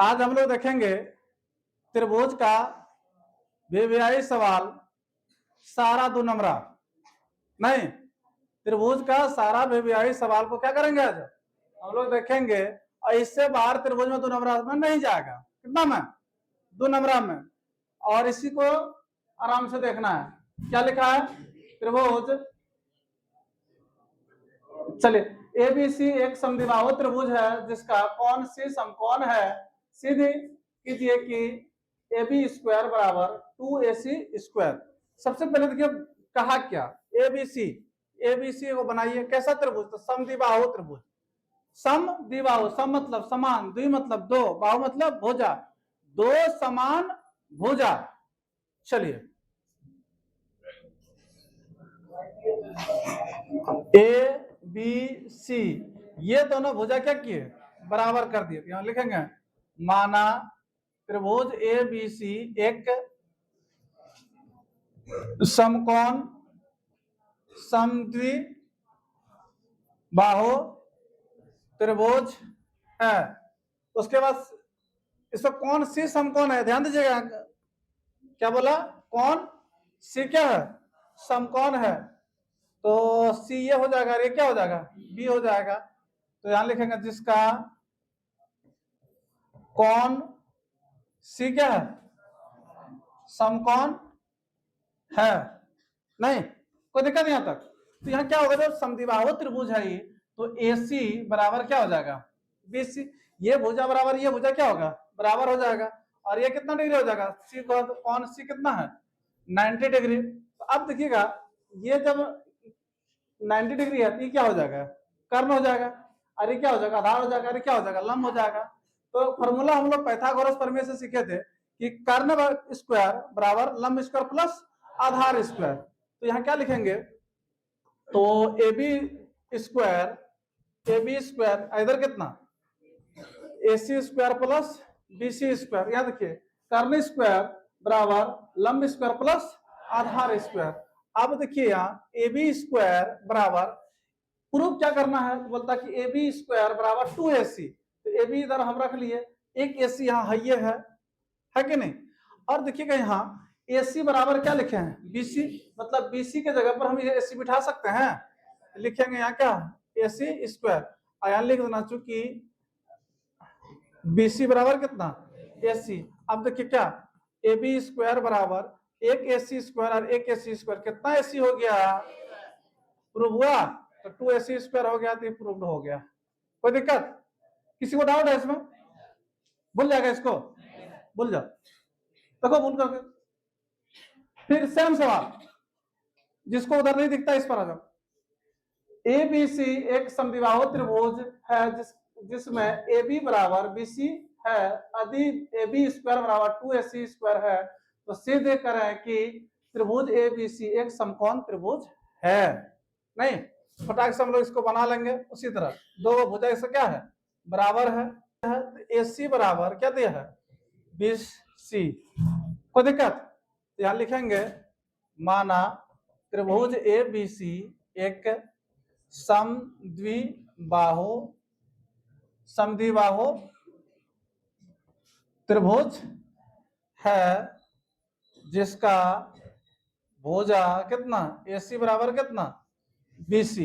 आज हम लोग देखेंगे त्रिभुज का व्यवहारिक सवाल सारा 2 नंबरा। नहीं, त्रिभुज का सारा व्यवहारिक सवाल को क्या करेंगे आज हम लोग देखेंगे, और इससे बाहर त्रिभुज में 2 नंबरा में नहीं जाएगा। कितना में? 2 नंबरा में। और इसी को आराम से देखना है। क्या लिखा है? त्रिभुज, चलिए एबीसी एक समद्विबाहु त्रिभुज है जिसका कोण सी समकोण है। सीधे कीजिए कि AB स्क्वायर बराबर 2AC स्क्वायर। सबसे पहले देखिए कहा क्या, एबीसी को बनाइए कैसा त्रिभुज? तो समद्विबाहु त्रिभुज। समद्विबाहु, सम मतलब समान, द्वि मतलब दो, बाहु मतलब भुजा, दो समान भुजा। चलिए ए बी सी ये दोनों भुजा क्या किए? बराबर कर दिए। यहां लिखेंगे माना त्रिभुज ए बी सी एक समकोण समद्विबाहु त्रिभुज है। उसके बाद इसमें कौन सी समकोण है? ध्यान दीजिएगा, क्या बोला? कौन सी क्या है? समकोण है। तो सी ये हो जाएगा, ये क्या हो जाएगा? बी हो जाएगा। तो यहां लिखेंगे जिसका कौन सी क्या है? समकोण है। नहीं कोई दिक्कत यहां तक? तो यहां क्या होगा? जब समद्विबाहु त्रिभुज है तो AC बराबर क्या हो जाएगा? BC। ये भुजा बराबर ये भुजा क्या होगा? बराबर हो जाएगा। और ये कितना डिग्री हो जाएगा? सी कौन सी कितना है? 90 डिग्री। तो अब देखिएगा ये जब 90 डिग्री है तो ये क्या हो जाएगा? कर्ण हो जाएगा। अरे क्या हो जाएगा? आधार हो जाएगा। अरे क्या हो जाएगा? लंब हो जाएगा। तो फॉर्मूला हम लोग पाइथागोरस प्रमेय से सीखे थे कि कर्ण स्क्वायर बराबर लंब स्क्वायर प्लस आधार स्क्वायर। तो यहाँ क्या लिखेंगे? तो AB स्क्वायर इधर कितना? AC square plus BC square. यहाँ देखिए कर्ण स्क्वायर बराबर लंब स्क्वायर प्लस आधार स्क्वायर। अब देखिए यहाँ AB स्क्वायर बराबर प्रूफ क्या करना है? तो बोलता कि AB स्क्वायर बराबर 2AC। तो AB इधर हम रख लिए, एक AC यहाँ है कि नहीं? और देखिएगा यहाँ AC बराबर क्या लिखे हैं? BC। मतलब BC के जगह पर हम ये AC बिठा सकते हैं। लिखेंगे यहाँ क्या? AC square. यहाँ लिख देना चूंकि BC बराबर कितना? AC। अब देखिए क्या AB स्क्वायर बराबर एक AC स्क्वायर और एक AC स्क्वायर, कितना AC हो गया? प्रूव हुआ। तो 2AC स्क्वायर हो गया, तो ये प्रूव्ड हो गया। कोई दिक्कत? किसी को डाउट है इसमें? भूल जाएगा इसको, भूल जाओ। देखो भूल करके फिर सेम सवाल, जिसको उधर नहीं दिखता इस पर आ जाओ। ABC एक समद्विबाहु त्रिभुज है जिसमें AB बराबर BC है, यदि AB स्क्वायर बराबर 2AC स्क्वायर है तो सिद्ध करें कि त्रिभुज ABC एक समकोण त्रिभुज है। नहीं, फटाक से हम लोग इसको बना लेंगे। उसी तरह दो भुजा इससे क्या है? बराबर है। AC बराबर क्या दिया है? BC। कोई दिक्कत? यहां लिखेंगे माना त्रिभुज ABC एक समद्विबाहु त्रिभुज है जिसका भुजा कितना? AC बराबर कितना? BC।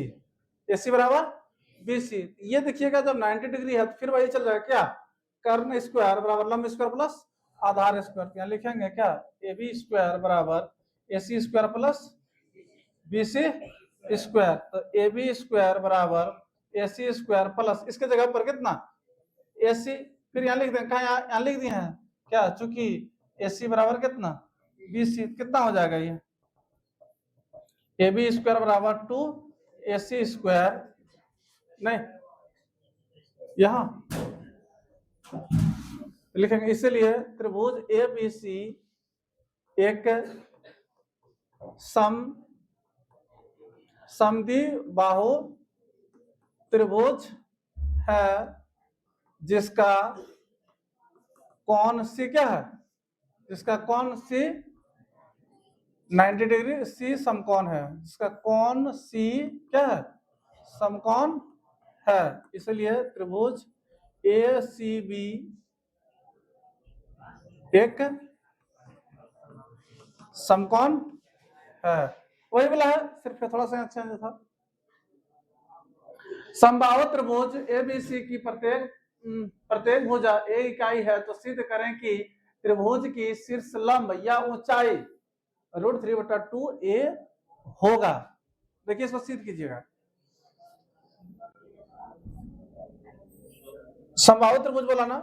AC बराबर BC। ये देखिएगा जब 90 डिग्री है तो फिर वही चल जाएगा क्या? कर्ण स्क्वायर बराबर लंब स्क्वायर प्लस आधार स्क्वायर। यहाँ लिखेंगे क्या? AB स्क्वायर बराबर AC square plus BC square. तो AB स्क्वायर बराबर AC स्क्वायर प्लस इसके जगह पर कितना? AC। फिर यहाँ लिख दें, कहा यहाँ लिख दिए हैं क्या? चूंकि AC बराबर कितना? BC। कितना हो जाएगा ये? AB स्क्वायर बराबर 2AC स्क्वायर। नहीं यहां लिखेंगे, इसलिए त्रिभुज ABC एक समद्विबाहु त्रिभुज है जिसका कोण C क्या है? जिसका कोण C 90 डिग्री, C समकोण है। जिसका कोण C क्या है? समकोण है। इसलिए त्रिभुज ACB एक समकोण है, वही बोला है, सिर्फ थोड़ा सा अच्छा था। समबाहु त्रिभुज एबीसी की प्रत्येक भुजा ए इकाई है तो सिद्ध करें कि त्रिभुज की शीर्ष लंब या ऊंचाई √3/2 a होगा। देखिए इसको सिद्ध कीजिएगा। समबाहु त्रिभुज बोला ना,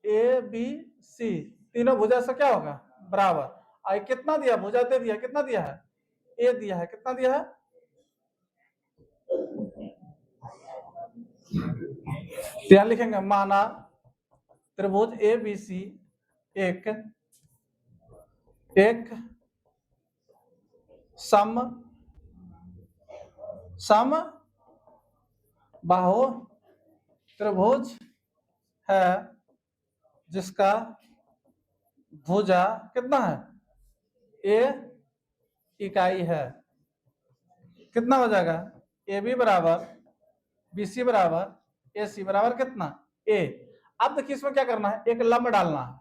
ए बी सी तीनों भुजा से क्या होगा, बराबर। आई कितना दिया, भुजा दे दिया, कितना दिया है, ए दिया है, कितना दिया है, यहां लिखेंगे माना त्रिभुज ए बी सी एक समबाहु त्रिभुज है जिसका भुजा कितना है, ए इकाई है। कितना हो जाएगा, ए बी बराबर बी सी बराबर ए सी बराबर कितना, ए। अब देखिए इसमें क्या करना है, एक लंब डालना है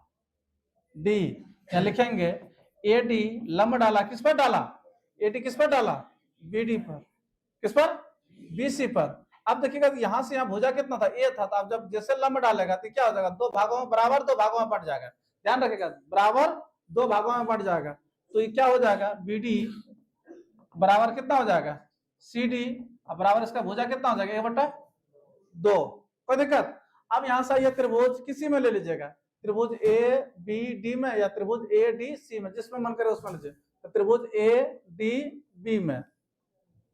डी, या लिखेंगे ए डी लंब डाला, किस पर डाला, ए डी किस पर डाला, बी डी पर, किस पर, बी सी पर। अब देखिएगा यहां से यहाँ भुजा कितना था, ए था, तो अब जब जैसे लंब डालेगा तो क्या हो जाएगा, दो भागों में बराबर, दो भागों में बट जाएगा, ध्यान रखिएगा, बराबर दो भागों में बट जाएगा। तो ये क्या हो जाएगा, बी डी बराबर कितना हो जाएगा, सी डी, बराबर इसका भुजा कितना हो जाएगा, 1/2। कोई दिक्कत। अब यहां से ये त्रिभुज किसी में ले लीजिएगा, त्रिभुज ए बी डी में या त्रिभुज ए डी सी में, जिसमें मन करे उसमें लीजिए। तो त्रिभुज ए डी बी में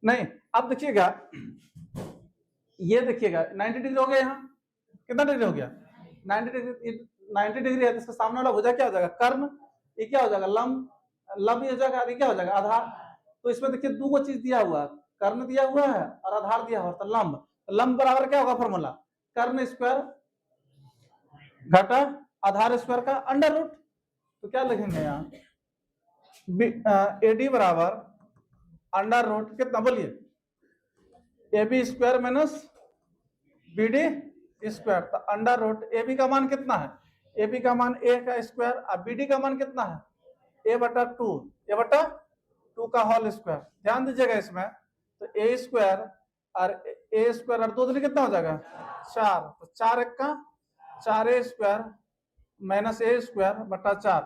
नहीं। अब देखिएगा ये देखिएगा 90 डिग्री हो गया, यहाँ कितना डिग्री हो गया, 90 डिग्री। 90 डिग्री है तो इसका सामने वाला भुजा क्या हो जाएगा, कर्ण, ये क्या हो जाएगा, लंब, लंब हो जाएगा, ये क्या हो जाएगा, आधार। तो इसमें देखिए दो को चीज दिया हुआ है, कर्ण दिया हुआ है और आधार दिया हुआ है, तो लंब, लंब बराबर क्या होगा फॉर्मूला, कर्ण स्क्वायर घटा आधार स्क्वायर का अंडर रूट। तो क्या लिखेंगे यहाँ, ए डी बराबर अंडर रूट कितना, बोलिए, A B square minus B D square, तो अंडर रूट ए बी का मान कितना है, ए बी का मान ए का स्क्वायर और बी डी का मान कितना है, a/2, a/2 का होल स्क्वायर। ध्यान दीजिएगा इसमें, तो ए स्क्वायर और दो दिन कितना हो जाएगा, 4, तो 4 1 का 4a स्क्वायर माइनस ए स्क्वायर बटा 4,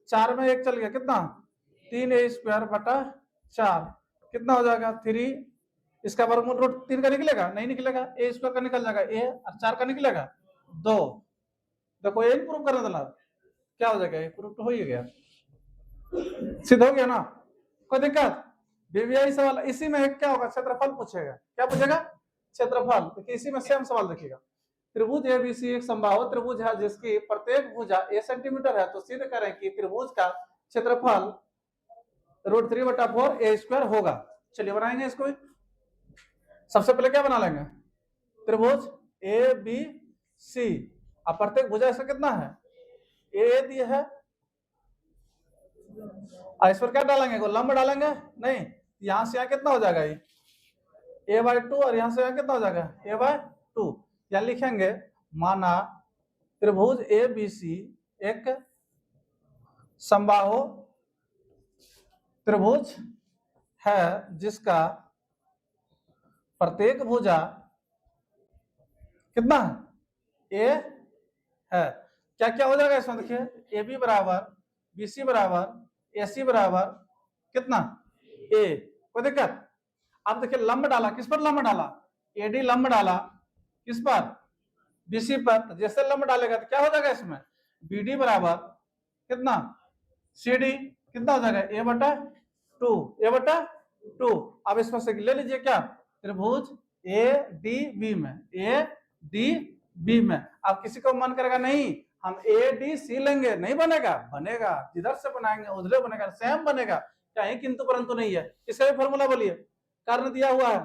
4 में 1 चल गया, कितना 3a स्क्वायर बटा 4, कितना हो जाएगा 3, इसका वर्गमूल रूट 3 का निकलेगा, नहीं निकलेगा, ए स्क्वायर का निकल जाएगा ए और 4 का निकलेगा 2। देखो ये प्रूफ करने देना, क्या हो जाएगा, ये प्रूफ तो हो ही गया, सिद्ध हो गया ना, कोई दिक्कत। बीबीआई सवाल इसी में क्या होगा, क्षेत्रफल पूछेगा, क्या पूछेगा, क्षेत्रफल। देखिए इसी में सेम सवाल देखिएगा, त्रिभुज एबीसी एक समबाहु त्रिभुज है जिसकी प्रत्येक भुजा ए सेंटीमीटर है तो सिद्ध करें कि त्रिभुज का क्षेत्रफल √3/4 a² होगा। चलिए बनाएंगे इसको। सबसे पहले क्या बना लेंगे, त्रिभुज ए बी सी, अब प्रत्येक भुजा इसका कितना है, ए दिया है, इस पर क्या डालेंगे, लंब डालेंगे, नहीं, यहां से यहाँ कितना हो जाएगा, ये a/2 और यहां से यहाँ कितना हो जाएगा, a/2। या लिखेंगे माना त्रिभुज ए बी सी एक समबाहु त्रिभुज है जिसका प्रत्येक भुजा कितना है, ए है। क्या क्या हो जाएगा इसमें, देखिए ए बी बराबर बी सी बराबर ए सी बराबर कितना, ए, कोई दिक्कत। अब देखिए लंब डाला, किस पर लंब डाला, ए डी लंब डाला किस पर, बी सी पर, तो जैसे लंब डालेगा तो क्या हो जाएगा इसमें, बी डी बराबर कितना, सी डी कितना हो जाएगा, a/2। अब इसमें से ले लीजिए क्या, त्रिभुज ए डी बी में, ए डी बी में। अब किसी को मन करेगा नहीं हम ए डी सी लेंगे, नहीं बनेगा, बनेगा, जिधर से बनाएंगे उधर बनेगा, सेम बनेगा, कहीं किंतु परंतु नहीं है। इसका भी फॉर्मूला बोलिए, कर्ण दिया हुआ है,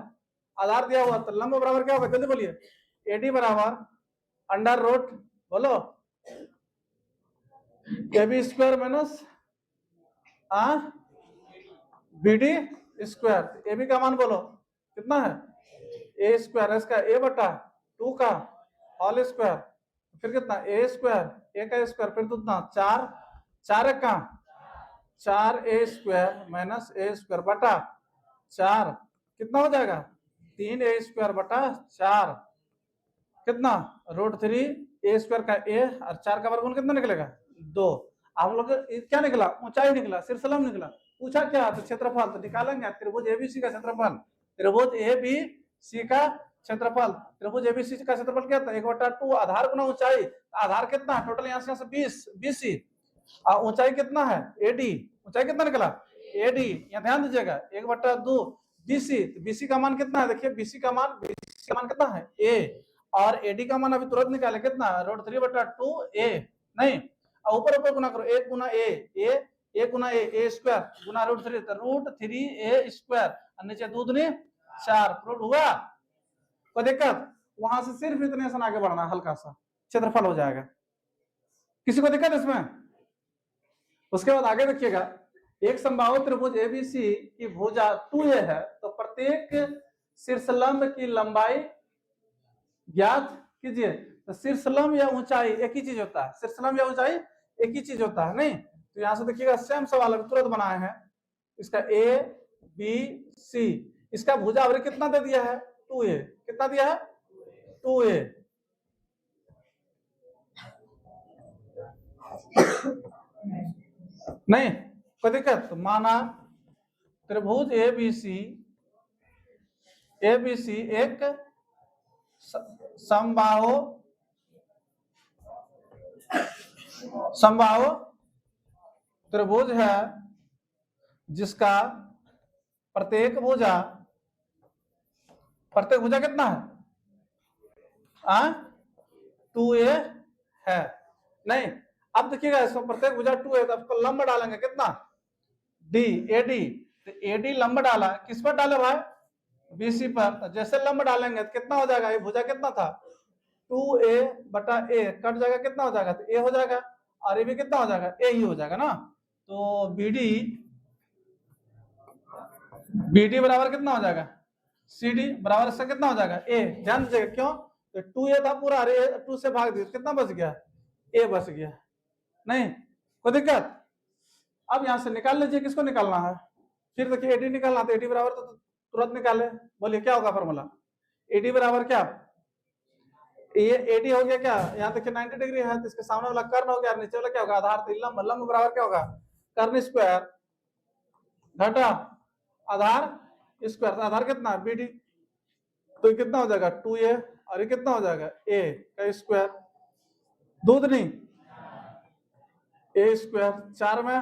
आधार दिया हुआ, तो लंब बराबर क्या होगा, जल्दी बोलिए, ए डी बराबर अंडर रूट, बोलो, A B square minus B D square. A B का मान बोलो कितना है, ए स्क्वायर, इसका a/2 का होल स्क्वायर, फिर कितना ए स्क्वायर, ए का स्क्वायर, फिर कितना 4 4 का 4a² माइनस a² बटा 4 कितना हो जाएगा 3a² बटा 4 कितना √3a² का a और 4 का वर्गमूल कितना निकलेगा 2। हम लोग क्या निकला ऊंचाई निकला शीर्षलंब निकला पूछा क्या तो क्षेत्रफल तो निकालेंगे त्रिभुज एबीसी का क्षेत्रफल त्रिभुज एबीसी का क्षेत्रफल त्रिभुज एबीसी का क्षेत्रफल क्या था 1/2 आधार गुना ऊंचाई आधार कितना टोटल यहाँ से 20 बीसी और ऊंचाई कितना है एडी ऊंचाई कितना निकला एडी यहाँ ध्यान दीजिएगा 1/2 बीसी बीसी का मान कितना है देखिए बीसी का मान कितना है ए और एडी का मान अभी तुरंत निकाले कितना √3/2 ए नहीं और ऊपर ऊपर गुना करो 1 गुना ए गुना a² गुना √3 तो √3a² और नीचे 2 दूनी 4 प्रूव हुआ कोई दिक्कत वहां से सिर्फ इतने से आगे बढ़ना हल्का सा क्षेत्रफल हो जाएगा किसी को दिक्कत इसमें उसके बाद आगे देखिएगा एक समबाहु त्रिभुज एबीसी की भुजा 2a है तो प्रत्येक शीर्षलंब की लंबाई ज्ञात कीजिए तो शीर्षलंब या ऊंचाई एक ही चीज होता है शीर्षलंब या ऊंचाई एक ही चीज होता है नहीं तो यहां से देखिएगा सेम सवाल तुरंत बनाए हैं इसका ए बी सी इसका भुजा आवृत्ति कितना दे दिया है 2a कितना दिया है 2a नहीं कोई दिक्कत तो माना त्रिभुज एबीसी एक समबाहु त्रिभुज है जिसका प्रत्येक भुजा कितना है 2a है नहीं अब देखिएगा इसमें प्रत्येक भुजा 2 है तो आपको लंब डालेंगे कितना डी एडी तो एडी लंब डाला किस पर डाले भाई बीसी पर तो जैसे लंब डालेंगे तो कितना हो जाएगा ये भुजा कितना था 2a/a कट जाएगा कितना हो जाएगा तो a हो जाएगा और ये भी कितना हो जाएगा a ही हो जाएगा ना तो BD बराबर कितना हो जाएगा CD बराबर से कितना हो जाएगा a ध्यान दीजिएगा क्यों तो 2a था पूरा अरे 2 से भाग दिया कितना बच गया a बच गया नहीं कोई दिक्कत अब यहां से निकाल लीजिए किसको निकालना है फिर देखिए एडी निकालना तो एडी बराबर तो तुरंत निकाले बोलिए क्या होगा फॉर्मूला एडी बराबर क्या ये एडी हो गया क्या यहाँ देखिए 90 डिग्री है तो इसके सामने वाला कर्ण हो गया नीचे वाला क्या होगा आधार तो लंब बराबर क्या होगा कर्ण स्क्वायर घटा आधार स्क्वायर आधार कितना BD तो ये कितना हो जाएगा 2a और ये कितना हो जाएगा a का स्क्वायर दूध नहीं a² 4 में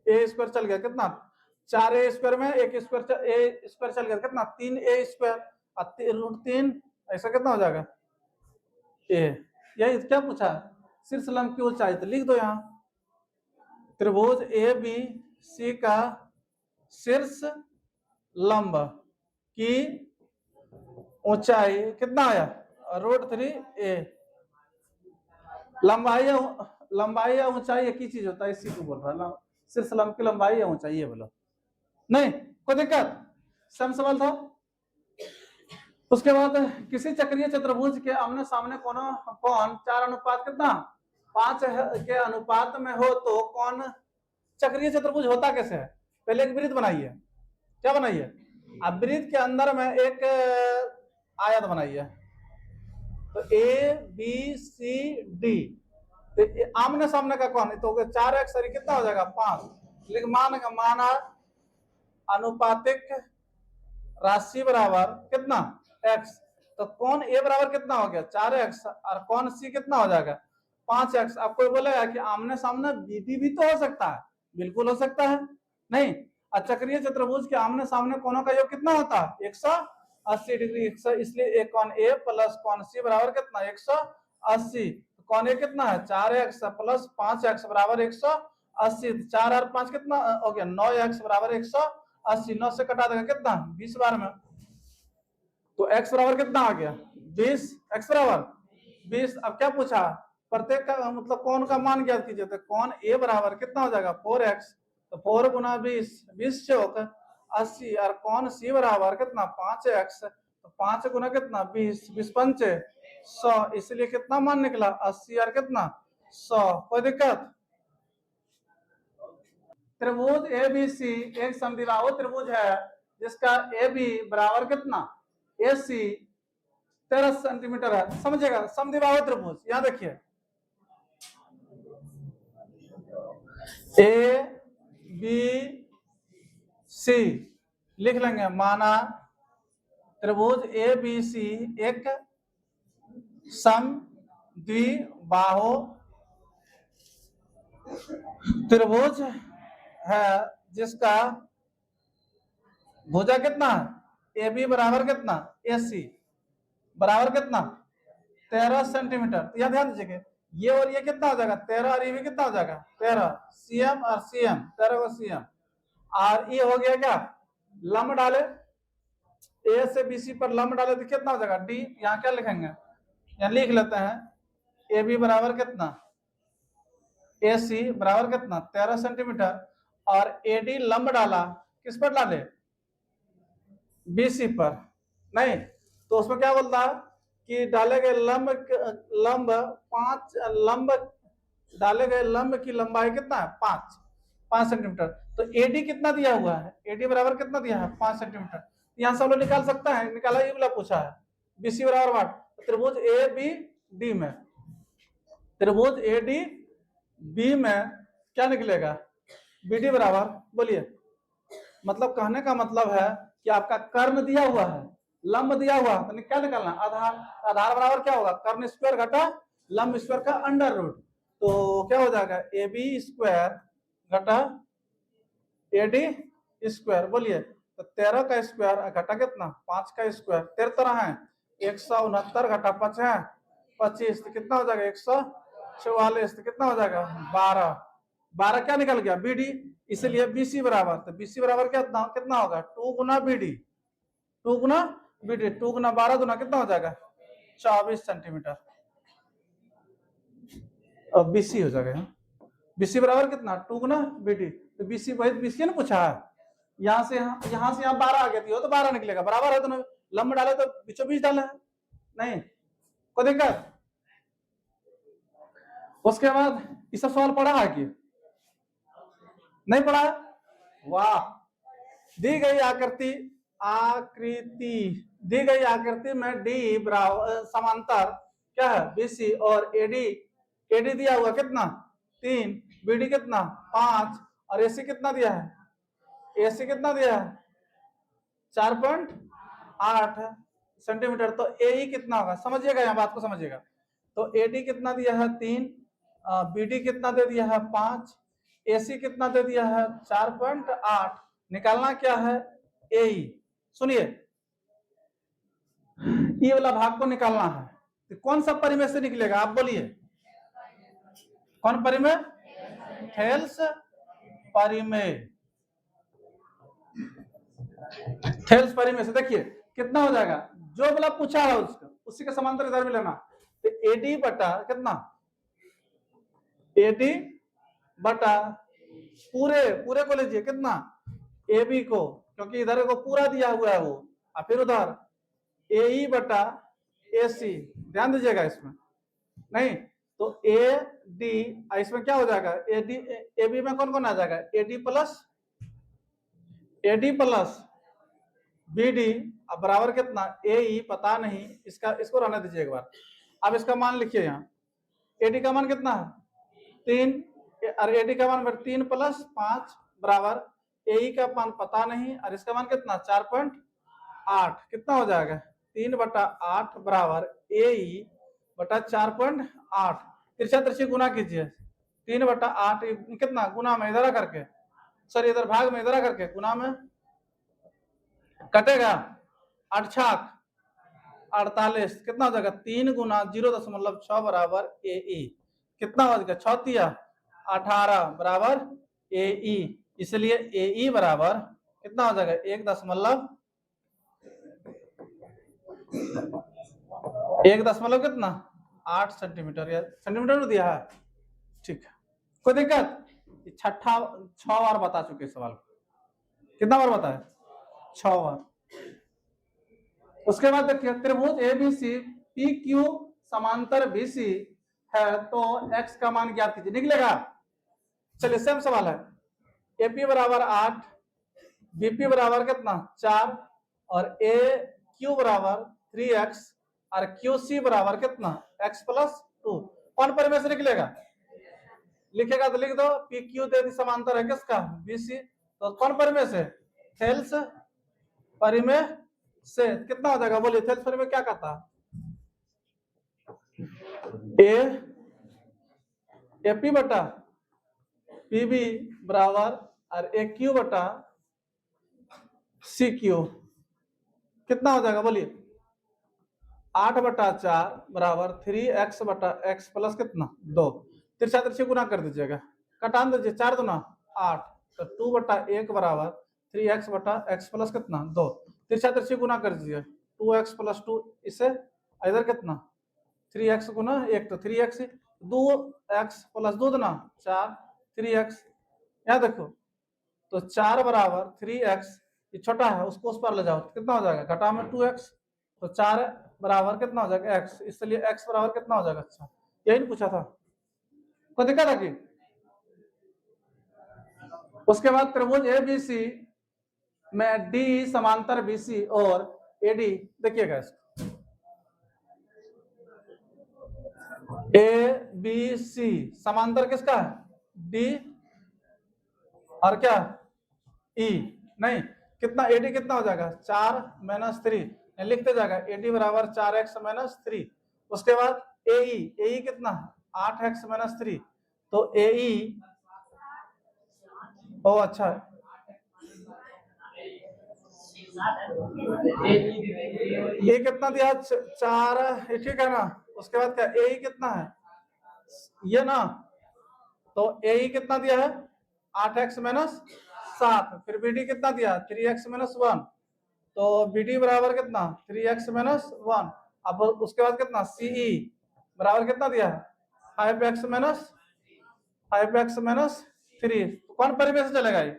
a² चल गया कितना 4a² में एक a² चल गया कितना 3a² और √3 ऐसा कितना हो जाएगा a यही क्या पूछा शीर्षलंब की ऊंचाई तो लिख दो यहाँ त्रिभुज ABC का शीर्ष लंब की ऊंचाई कितना आया √3a लंबाई या ऊंचाई एक ही चीज होता है इसी को बोल रहा है शीर्षलंब की लंबाई या ऊंचाई है बोलो नहीं कोई दिक्कत सम सवाल था उसके बाद किसी चक्रीय चतुर्भुज के आमने सामने कौन 4 अनुपात कितना 5 के अनुपात में हो तो कौन चक्रीय चतुर्भुज होता कैसे है पहले एक वृत्त बनाइए क्या बनाइए अब वृत्त के अंदर में एक आयत बनाइए तो ABCD तो आमने सामने का कौन तो 4x कितना हो जाएगा 5 लेकिन माना अनुपातिक राशि बराबर कितना x तो कौन A बराबर कितना हो गया 4x और कौन C कितना हो जाएगा 5x आपको बोलेगा कि आमने सामने BD भी तो हो सकता है बिल्कुल हो सकता है नहीं चक्रीय चतुर्भुज के आमने सामने कोनों का योग कितना होता है 180 डिग्री इसलिए कौन A प्लस कौन C बराबर कितना 180 कौन A कितना है 4x प्लस 5x बराबर 180 4 और 5 कितना हो गया 9x बराबर 180 9 से कटा देगा कितना 20 बार में तो x बराबर कितना आ गया 20 x बराबर 20 अब क्या पूछा प्रत्येक का मतलब कौन का मान ज्ञात कीजिए तो कौन A बराबर कितना हो जाएगा 4x तो 4 गुना 20 चौक 80 और कौन C बराबर कितना 5x तो 5 गुना कितना 20 पंचे 100 इसलिए कितना मान निकला 80 और कितना 100 कोई दिक्कत त्रिभुज ए बी सी एक समद्विबाहु त्रिभुज है जिसका ए बी बराबर कितना ए सी 13 सेंटीमीटर है। समझिएगा, समद्विबाहु त्रिभुज। यहां देखिए ए बी सी लिख लेंगे, माना त्रिभुज ए बी सी एक समद्विबाहु त्रिभुज है जिसका भुजा कितना है ए बी बराबर कितना ए सी बराबर कितना 13 सेंटीमीटर। यह ध्यान दीजिएगा, ये और ये कितना हो जाएगा 13 और ये भी कितना हो जाएगा 13 सीएम और सीएम 13 को सीएम। और ये हो गया क्या, लंब डाले ए से बी सी पर लंब डाले तो कितना हो जाएगा डी। यहाँ क्या लिखेंगे, यहाँ लिख लेते हैं ए बी बराबर कितना ए सी बराबर कितना 13 सेंटीमीटर और ए डी लंब डाला किस पर डाले बी सी पर, नहीं तो उसमें क्या बोलता है कि डाले गए लंब 5 लंब डाले गए लंब की लंबाई कितना है 5 सेंटीमीटर। तो एडी कितना दिया हुआ है, एडी बराबर कितना दिया है 5 सेंटीमीटर। यहाँ सब लोग निकाल सकता है, निकाला ये वाला पूछा है बीसी बराबर 8। त्रिभुज ए बी डी में, त्रिभुज ए डी बी में क्या निकलेगा बीडी बराबर, बोलिए मतलब कहने का मतलब है कि आपका कर्ण दिया हुआ है लंब दिया हुआ है तो क्या निकालना आधार। आधार बराबर क्या होगा कर्ण स्क्वायर घटा लंब स्क्वायर का अंडर रूट, तो क्या हो जाएगा ए बी स्क्वायर घटा ए डी स्क्वायर। बोलिए तो 13 का स्क्वायर घटा कितना 5 का स्क्वायर 13 है 169 घटा 5 है 25 तो कितना हो जाएगा 144 तो कितना हो जाएगा 12 क्या निकल गया बी डी, इसलिए बीसी बराबर, तो बीसी बराबर कितना होगा 2 गुना बी डी 2 गुना बी डी 2 गुना 12 गुना कितना हो जाएगा 24 सेंटीमीटर। अब बीसी हो जाएगा, बीसी बराबर कितना 2 गुना बी डी, तो बीसी वही बीसी ने पूछा है। यहाँ से यहाँ 12 आ गया थी तो 12 निकलेगा बराबर है, तो लंब डाले तो बीचों बीच डाले है नहीं कोई दिक्कत। उसके बाद इसका सवाल पढ़ा है कि नहीं पढ़ा है, वाह। दी गई आकृति में डी बराबर समांतर क्या है बीसी और एडी दिया हुआ कितना 3 बीडी कितना 5 और एसी कितना दिया है एसी कितना दिया है 4.8 सेंटीमीटर। तो एई कितना होगा समझिएगा, यहाँ बात को समझिएगा। तो एडी कितना दिया है 3, बीडी कितना दे दिया है 5, एसी कितना दे दिया है 4.8। निकालना क्या है एई। सुनिए ये वाला भाग को निकालना है, तो कौन सा परिमेय से निकलेगा आप बोलिए, कौन परिमेय थेल्स परिमेय, थेल्स परिमेय से। देखिए कितना हो जाएगा जो वाला पूछा है उसका उसी के समांतर इधर में लेना, तो एडी बटा कितना एडी बटा पूरे को लीजिए कितना ए बी को, क्योंकि इधर को पूरा दिया हुआ है वो, और फिर उधर ए ई बटा ए सी। ध्यान दीजिएगा इसमें नहीं तो ए डी, इसमें क्या हो जाएगा ए डी ए बी में कौन कौन आ जाएगा A D plus B D बराबर कितना ए ई पता नहीं, इसको रहने दीजिए एक बार। अब इसका मान लिखिए, यहाँ ए डी का मान कितना है 3 और ए डी का मान 3 + 5 बराबर ए ई का मान पता नहीं और इसका मान कितना 4.8 कितना हो जाएगा 3/8 बराबर ए ई बटा 4.8। तिरछा गुना कीजिए 3/8 कितना गुना में इधर करके, सॉरी इधर भाग में इधर करके गुना में कटेगा 8 छाक 48 कितना हो जाएगा 3 गुना 0.6 बराबर ए ई कितना हो जाएगा 6 18 बराबर ए ई, इसलिए ए ई बराबर कितना हो जाएगा 1 कितना 8 सेंटीमीटर, या सेंटीमीटर में दिया है ठीक है कोई दिक्कत। 6 बार बता चुके सवाल, कितना बार बताया 6 बार। उसके बाद देखिए त्रिभुज A B C P Q समांतर बी सी है तो x का मान ज्ञात कीजिए, निकलेगा। चलिए सेम सवाल है एपी बराबर 8, बीपी बराबर कितना 4 और ए क्यू बराबर 3x और क्यू सी बराबर कितना x प्लस 2। कौन परिमेय से निकलेगा? लिखेगा तो लिख दो, पी क्यू दे समांतर है किसका? बीसी। तो कौन परिमेय से? थेल्स परिमेय से। कितना हो जाएगा बोलिए? थेल्स परिमेय क्या कहता है? ए एपी बटा पीबी बराबर और ए क्यू बटा सी क्यू। कितना हो जाएगा बोलिए? 8/4 बराबर 3x बटा x प्लस कितना 2। तिरछा तिरछी गुना कर दीजिएगा, कटान दीजिए, 4 दूना 8, तो 2/1 बराबर 3x बटा x प्लस कितना 2। तिरछा तिरछी गुना कर दीजिए, 2x प्लस 2, इसे इधर कितना 3x गुना 1, तो 3x 2x प्लस 2 दूना 4 3x। यहाँ देखो तो 4 बराबर 3x, ये छोटा है उसको उस पर ले जाओ, कितना हो जाएगा? घटा में 2x, तो 4 बराबर कितना हो जाएगा x, इसलिए x बराबर कितना हो जाएगा? अच्छा यही नहीं पूछा था, कोई दिक्कत है कि? उसके बाद त्रिभुज एबीसी में डी समांतर बीसी और एडी, देखिएगा इसको, ए बी सी समांतर किसका है? डी और क्या ई, नहीं कितना एडी कितना हो जाएगा? 4 - 3, लिखते जाएगा एडी बराबर 4x - 3। उसके बाद एई कितना 8x - 3, तो एई ओ अच्छा ये कितना दिया 4, ठीक है ना। उसके बाद क्या एई कितना है ये ना, तो एई कितना दिया है 8x - 7, फिर बीडी कितना दिया 3x - 1, तो बीडी बराबर कितना 3x - 1। अब उसके बाद कितना सीई बराबर कितना दिया है 5x - 3। कौन परिमेय से चलेगा ये?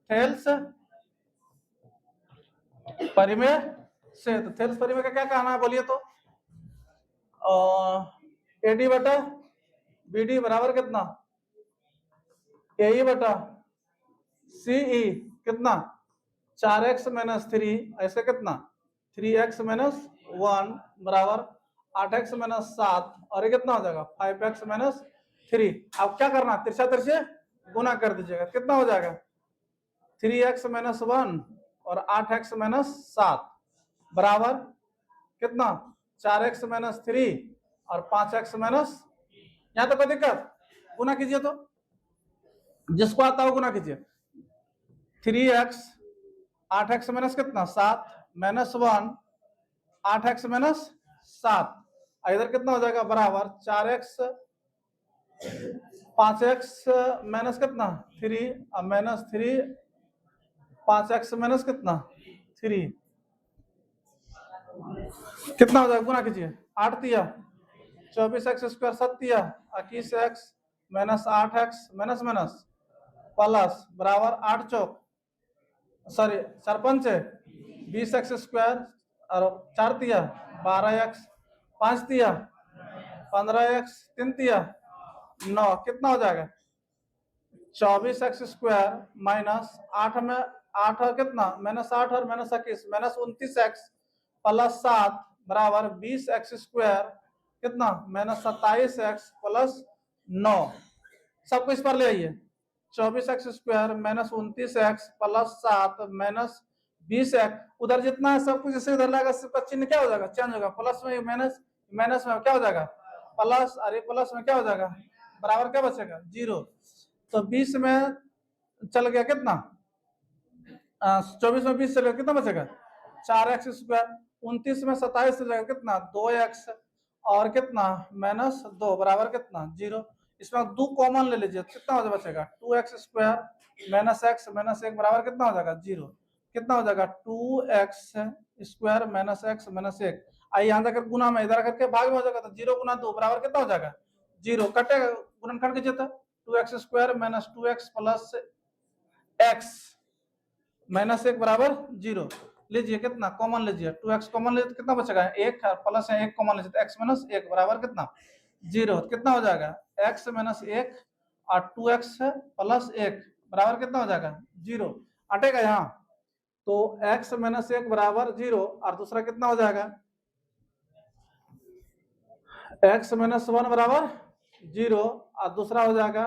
थेल्स परिमेय से। तो थेल्स परिमेय का क्या कहना है बोलिए तो? एडी बटा बीडी बराबर कितना एई बटा सीई कितना 4x - 3, ऐसे कितना 3x - 1 बराबर 8x - 7, और ये कितना हो जाएगा 5x - 3। अब क्या करना, तिरछा तिरछे गुना कर दीजिएगा, कितना हो जाएगा 3x - 1 और 8x - 7 बराबर कितना 4x - 3 और 5x यहाँ तो कोई दिक्कत? गुना कीजिए, तो जिसको आता हो गुना कीजिए। 3x 8x माइनस कितना 7 -1 8x - 7, इधर कितना हो जाएगा बराबर 4x 5x माइनस कितना 3 -3 5x माइनस कितना 3, कितना हो जाएगा गुना कीजिए। 8 दिया 24x² 7 दिया 21x -8x माइनस प्लस बराबर 8 चौक सॉरी सरपंच है 20x² और 4 दिया 12x 5 दिया 15x 3 दिया 9, कितना हो जाएगा 24x² माइनस 8 में 8 और कितना -8 और -21 -29x प्लस 7 बराबर 20x² कितना -27x प्लस 9। सबको इस पर ले आइए 24x² -29x प्लस 7 -20x, उधर जितना है सब कुछ इसे इधर लगा, सबका चिन्ह क्या हो जाएगा चेंज होगा, प्लस में माइनस में क्या हो जाएगा प्लस, अरे प्लस में क्या हो जाएगा बराबर क्या बचेगा 0। तो 20 में चल गया कितना 24 में 20 चल गया कितना बचेगा 4x², 29 में 27 से जाएगा कितना 2x और कितना -2 बराबर कितना 0। इसमें 2 कॉमन ले लीजिए, कितना हो बचेगा 2x² -x -1 बराबर कितना हो जाएगा 0। कितना हो जाएगा 2x² -x -1, आइए यहाँ जाकर गुना में इधर करके भाग में हो जाएगा, तो 0 गुना 2 बराबर कितना हो जाएगा 0, कटेगा गुणनखंड कीजिए तो 2x² -2x प्लस x -1 बराबर 0। लीजिए कितना कॉमन लीजिए 2x कॉमन लीजिए कितना बचेगा 1 प्लस है 1 कॉमन लीजिए x - 1 बराबर कितना 0, कितना हो जाएगा x - 1 और 2x प्लस 1 बराबर कितना हो जाएगा 0, अटेगा यहाँ तो x माइनस 1 बराबर 0 और दूसरा कितना हो जाएगा x माइनस 1 बराबर 0 और दूसरा हो जाएगा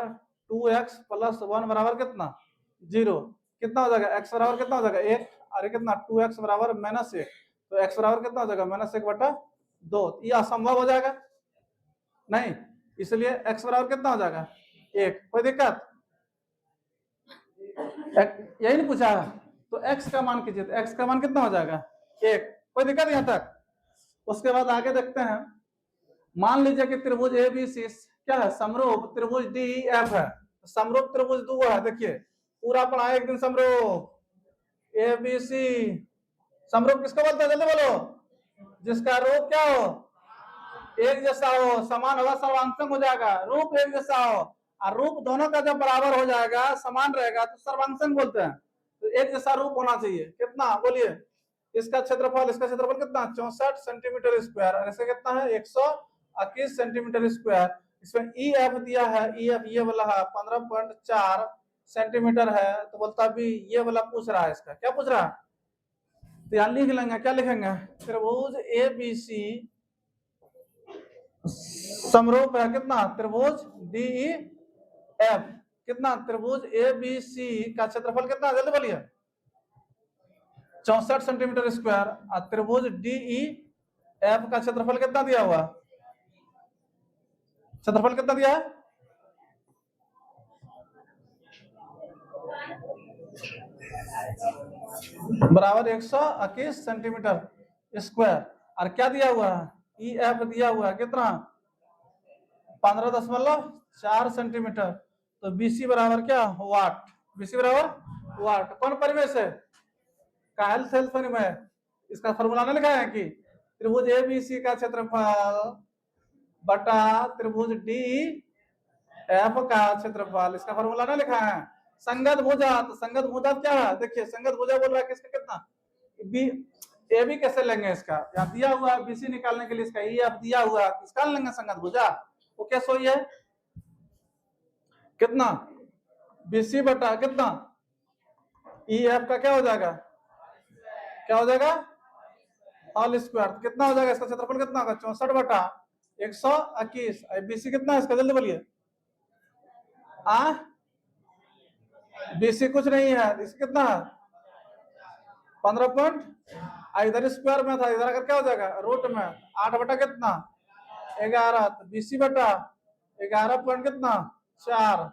2x प्लस 1 बराबर कितना 0, कितना हो जाएगा x बराबर कितना हो जाएगा 1 और कितना 2x बराबर माइनस 1, तो x बराबर कितना हो जाएगा माइनस 1 बटा 2, ये असंभव हो जाएगा नहीं, इसलिए x बराबर कितना हो जाएगा 1, कोई दिक्कत यही नहीं पूछा, तो x का मान कीजिए, तो x का मान कितना हो जाएगा 1, कोई दिक्कत यहाँ तक। उसके बाद आगे देखते हैं, मान लीजिए कि त्रिभुज ABC क्या है समरूप त्रिभुज DEF है, समरूप त्रिभुज दो है, देखिए पूरा पढ़ाए एक दिन समरूप ABC, समरूप किसको बोलते हैं जल्दी बोलो, जिसका रूप क्या हो एक जैसा हो, समान होगा सर्वांशक हो जाएगा, रूप एक जैसा हो और रूप दोनों का जब बराबर हो जाएगा समान रहेगा तो सर्वांशक बोलते हैं, तो एक जैसा रूप होना चाहिए, कितना बोलिए इसका क्षेत्रफल कितना 64 सेंटीमीटर स्क्वायर और इसका कितना है 121 सेंटीमीटर स्क्वायर, इसमें EF दिया है, EF ये वाला है 15.4 सेंटीमीटर है, तो बोलता भी ये वाला पूछ रहा है, इसका क्या पूछ रहा है, तो यहाँ लिख लेंगे, क्या लिखेंगे त्रिभुज ABC समरूप है कितना त्रिभुज DEF, कितना त्रिभुज ABC का क्षेत्रफल कितना जल्दी बोलिए 64 सेंटीमीटर स्क्वायर और त्रिभुज DEF का क्षेत्रफल कितना दिया हुआ, क्षेत्रफल कितना दिया है बराबर 121 सेंटीमीटर स्क्वायर और क्या दिया हुआ है EF दिया हुआ है कितना 15.4 सेंटीमीटर, तो BC बराबर क्या वाट, BC बराबर वाट, कौन परिमेय है कायल सेल्स परिमेय, इसका फॉर्मूला नहीं लिखा है कि त्रिभुज ABC का क्षेत्रफल बटा त्रिभुज DEF का क्षेत्रफल, इसका फॉर्मूला नहीं लिखा है, संगत भुजा, तो संगत भुजा क्या है देखिए संगत भुजा बोल रहा है किसका कितना AB कैसे लेंगे, इसका यहाँ दिया हुआ है BC निकालने के लिए इसका EF दिया हुआ है, किसका लेंगे संगत भुजा, वो कैसे हुई है कितना BC बटा कितना EF का क्या हो जाएगा ऑल स्क्वायर, कितना हो जाएगा इसका क्षेत्रफल कितना होगा 64 बटा 121, BC कितना है इसका जल्दी बोलिए BC कुछ नहीं है, इसका कितना है 15 इधर स्क्वायर में था, इधर अगर क्या हो जाएगा रूट में 8 बटा कितना 11, तो BC बटा 11 पॉइंट कितना 4,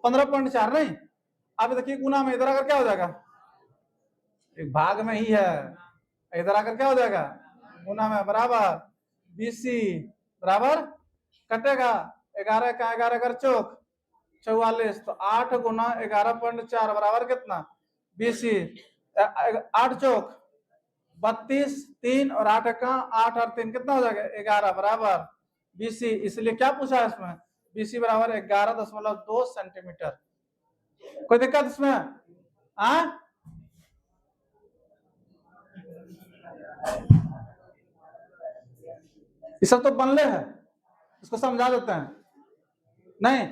15.4 नहीं, अब देखिए गुना में इधर अगर क्या हो जाएगा एक भाग में ही है, इधर आकर क्या हो जाएगा गुना में बराबर BC बराबर कटेगा 11 का 11 कर चौक 44, तो 8 गुना 11.4 बराबर कितना BC, 8 चौक 32, 3 और 8 का 8 और 3 कितना हो जाएगा 11 बराबर BC, इसलिए क्या पूछा है इसमें BC बराबर 11.2 सेंटीमीटर, कोई दिक्कत इसमें ये सब तो बनले है, इसको समझा देते हैं नहीं